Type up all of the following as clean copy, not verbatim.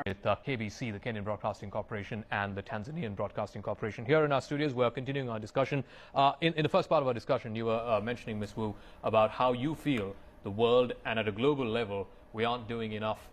With KBC, the Kenyan Broadcasting Corporation, and the Tanzanian Broadcasting Corporation. Here in our studios, we're continuing our discussion. In the first part of our discussion, you were mentioning, Ms. Wu, about how you feel the world and at a global level, we aren't doing enough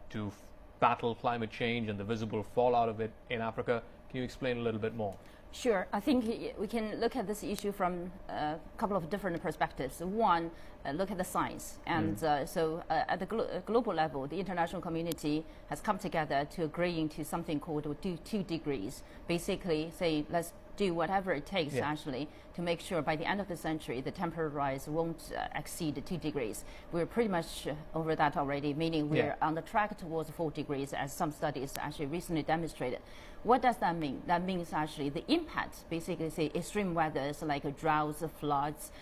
to battle climate change and the visible fallout of it in Africa. Can you explain a little bit more? Sure. I think we can look at this issue from a couple of different perspectives. One, look at the science. And so at the global level, the international community has come together to agree into something called 2 degrees. Basically, say, let's do whatever it takes actually to make sure by the end of the century the temperature rise won't exceed 2 degrees. We're pretty much over that already, meaning we're on the track towards 4 degrees, as some studies actually recently demonstrated. What does that mean? That means actually the impact, basically say extreme weathers like droughts, floods,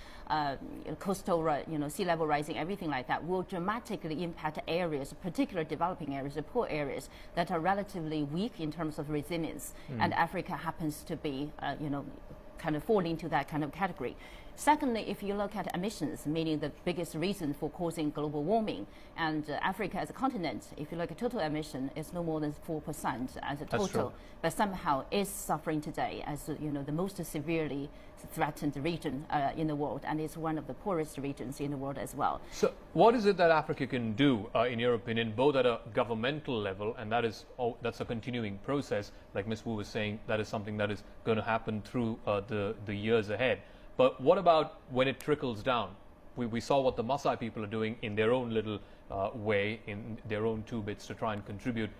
coastal, sea level rising, everything like that will dramatically impact areas, particular developing areas, the poor areas that are relatively weak in terms of resilience. And Africa happens to be, kind of fall into that kind of category. Secondly, if you look at emissions, meaning the biggest reason for causing global warming, and Africa as a continent, if you look at total emission, it's no more than 4% as a total, but somehow is suffering today as the most severely threatened region in the world, and it's one of the poorest regions in the world as well. So what is it that Africa can do, in your opinion, both at a governmental level, and that's a continuing process, like Ms. Wu was saying, that is something that is going to happen through the years ahead. But what about when it trickles down? We saw what the Maasai people are doing in their own little way, in their own 2 bits to try and contribute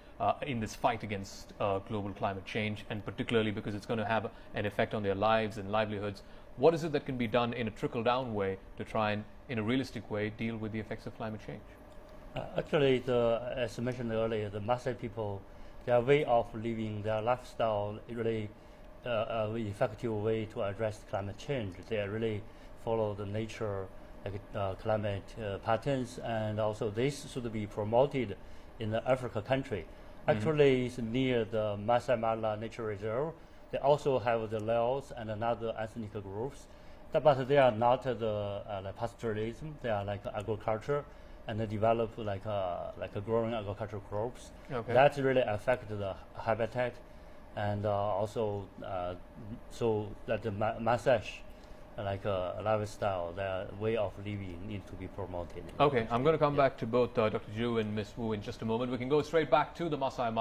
in this fight against global climate change, and particularly because it's going to have an effect on their lives and livelihoods. What is it that can be done in a trickle-down way to try and, in a realistic way, deal with the effects of climate change? Actually, as I mentioned earlier, the Maasai people, their way of living, their lifestyle, really effective way to address climate change. They really follow the nature climate patterns, and also this should be promoted in the Africa country. Actually, it's near the Masai Mara Nature Reserve. They also have the Laos and another ethnic groups, but they are not like pastoralism. They are like agriculture, and they develop like a growing agricultural crops. That really affect the habitat. And also, so that the Maasai, like a lifestyle, their way of living need to be promoted. Okay, I'm going to come back to both Dr. Zhu and Ms. Wu in just a moment. We can go straight back to the Masai Mara.